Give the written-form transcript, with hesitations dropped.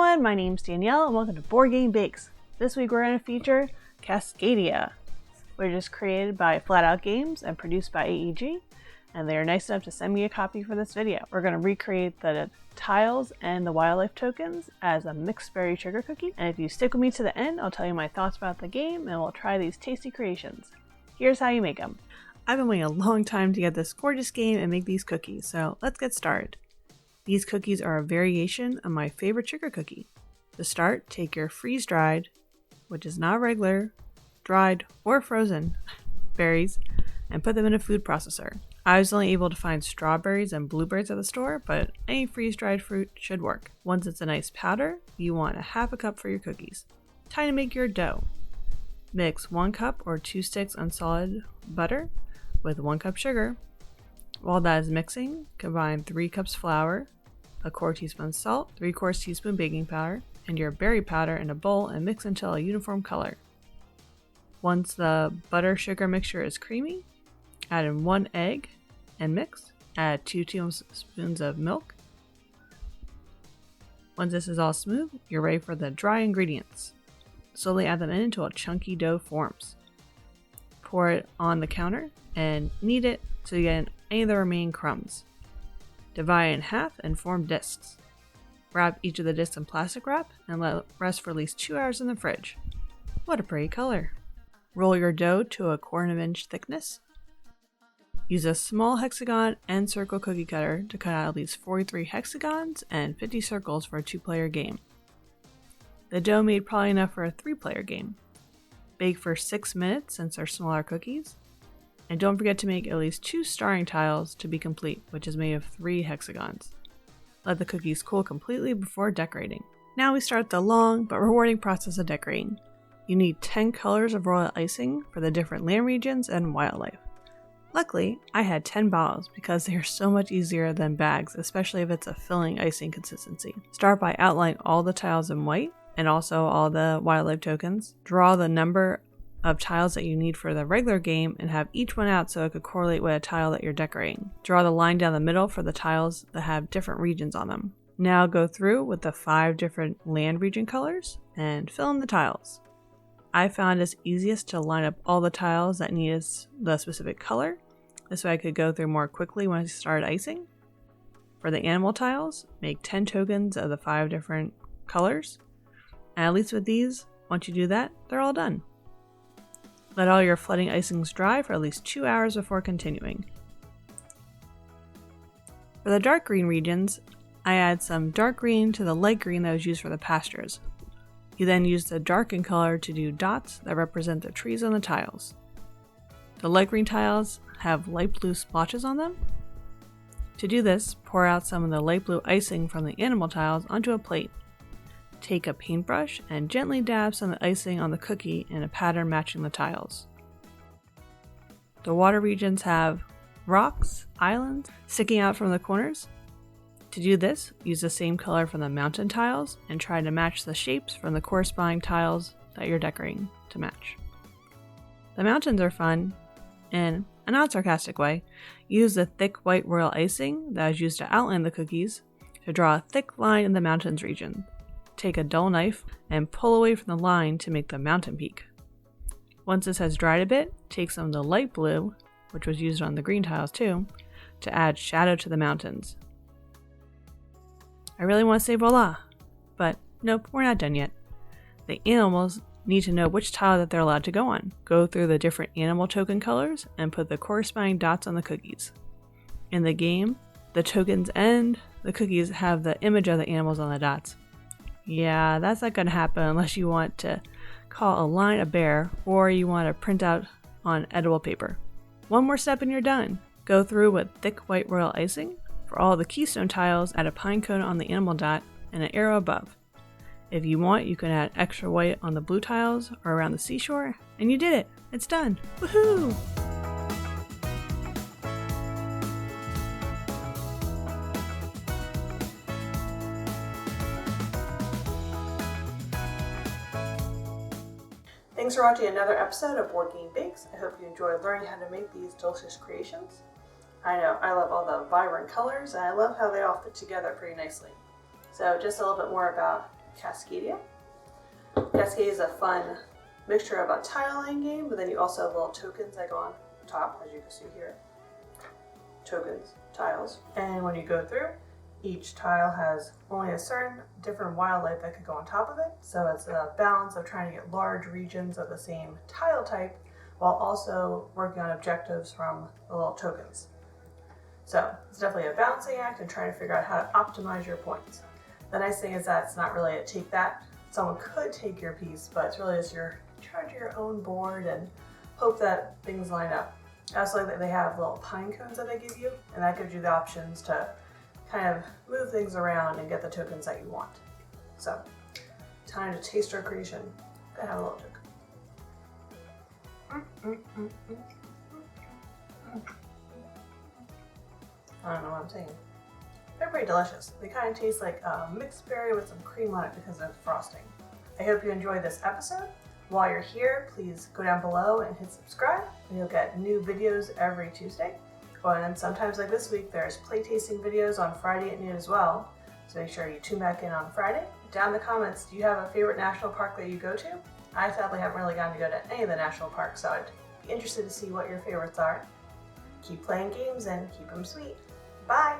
everyone, my name's Danielle and welcome to Board Game Bakes. This week we're going to feature Cascadia, which is created by Flat Out Games and produced by AEG, and they are nice enough to send me a copy for this video. We're going to recreate the tiles and the wildlife tokens as a mixed berry sugar cookie, and if you stick with me to the end, I'll tell you my thoughts about the game and we'll try these tasty creations. Here's how you make them. I've been waiting a long time to get this gorgeous game and make these cookies, so let's get started. These cookies are a variation of my favorite sugar cookie. To start, take your freeze-dried, which is not regular, dried, or frozen berries, and put them in a food processor. I was only able to find strawberries and blueberries at the store, but any freeze-dried fruit should work. Once it's a nice powder, you want a half a cup for your cookies. Time to make your dough. Mix 1 cup or 2 sticks unsalted butter with 1 cup sugar. While that is mixing, combine 3 cups flour, a 1/4 teaspoon salt, 3/4 teaspoon baking powder, and your berry powder in a bowl and mix until a uniform color. Once the butter-sugar mixture is creamy, add in 1 egg and mix. Add 2 tablespoons of milk. Once this is all smooth, you're ready for the dry ingredients. Slowly add them in until a chunky dough forms. Pour it on the counter and knead it so you get any of the remaining crumbs. Divide it in half and form discs. Wrap each of the discs in plastic wrap and let it rest for at least 2 hours in the fridge. What a pretty color! Roll your dough to a 1/4 inch thickness. Use a small hexagon and circle cookie cutter to cut out at least 43 hexagons and 50 circles for a 2-player game. The dough made probably enough for a 3-player game. Bake for 6 minutes since they're smaller cookies. And don't forget to make at least 2 starring tiles to be complete, which is made of 3 hexagons. Let the cookies cool completely before decorating. Now we start the long but rewarding process of decorating. You need 10 colors of royal icing for the different land regions and wildlife. Luckily, I had 10 bottles because they are so much easier than bags, especially if it's a filling icing consistency. Start by outlining all the tiles in white and also all the wildlife tokens. Draw the number of tiles that you need for the regular game and have each one out so it could correlate with a tile that you're decorating. Draw the line down the middle for the tiles that have different regions on them. Now go through with the 5 different land region colors and fill in the tiles. I found it's easiest to line up all the tiles that need the specific color. This way I could go through more quickly when I started icing. For the animal tiles, make 10 tokens of the 5 different colors. And at least with these, once you do that, they're all done. Let all your flooding icings dry for at least 2 hours before continuing. For the dark green regions, I add some dark green to the light green that was used for the pastures. You then use the darkened color to do dots that represent the trees on the tiles. The light green tiles have light blue splotches on them. To do this, pour out some of the light blue icing from the animal tiles onto a plate. Take a paintbrush and gently dab some of the icing on the cookie in a pattern matching the tiles. The water regions have rocks, islands, sticking out from the corners. To do this, use the same color from the mountain tiles and try to match the shapes from the corresponding tiles that you're decorating to match. The mountains are fun. In a non-sarcastic way, use the thick white royal icing that is used to outline the cookies to draw a thick line in the mountains region. Take a dull knife and pull away from the line to make the mountain peak. Once this has dried a bit, take some of the light blue, which was used on the green tiles too, to add shadow to the mountains. I really want to say voila, but nope, we're not done yet. The animals need to know which tile that they're allowed to go on. Go through the different animal token colors and put the corresponding dots on the cookies. In the game, the tokens and the cookies have the image of the animals on the dots. Yeah, that's not going to happen unless you want to call a line a bear or you want to print out on edible paper. One more step and you're done. Go through with thick white royal icing. For all the keystone tiles, add a pine cone on the animal dot and an arrow above. If you want, you can add extra white on the blue tiles or around the seashore, and you did it! It's done! Woohoo! Thanks for watching another episode of Board Game Bakes. I hope you enjoyed learning how to make these delicious creations. I know, I love all the vibrant colors and I love how they all fit together pretty nicely. So just a little bit more about Cascadia. Cascadia is a fun mixture of a tile laying game, but then you also have little tokens that go on top, as you can see here. Tokens, tiles. And when you go through, each tile has only a certain different wildlife that could go on top of it. So it's a balance of trying to get large regions of the same tile type while also working on objectives from the little tokens. So it's definitely a balancing act and trying to figure out how to optimize your points. The nice thing is that it's not really a take that. Someone could take your piece, but it's really just you're in charge of your own board and hope that things line up. I also like that they have little pine cones that they give you, and that gives you the options to kind of move things around and get the tokens that you want. So, time to taste our creation. Gotta have a little token. I don't know what I'm saying. They're pretty delicious. They kind of taste like a mixed berry with some cream on it because of frosting. I hope you enjoyed this episode. While you're here, please go down below and hit subscribe, and you'll get new videos every Tuesday. And sometimes, like this week, there's playtasting videos on Friday at noon as well. So make sure you tune back in on Friday. Down in the comments, do you have a favorite national park that you go to? I sadly haven't really gotten to go to any of the national parks, so I'd be interested to see what your favorites are. Keep playing games and keep them sweet. Bye!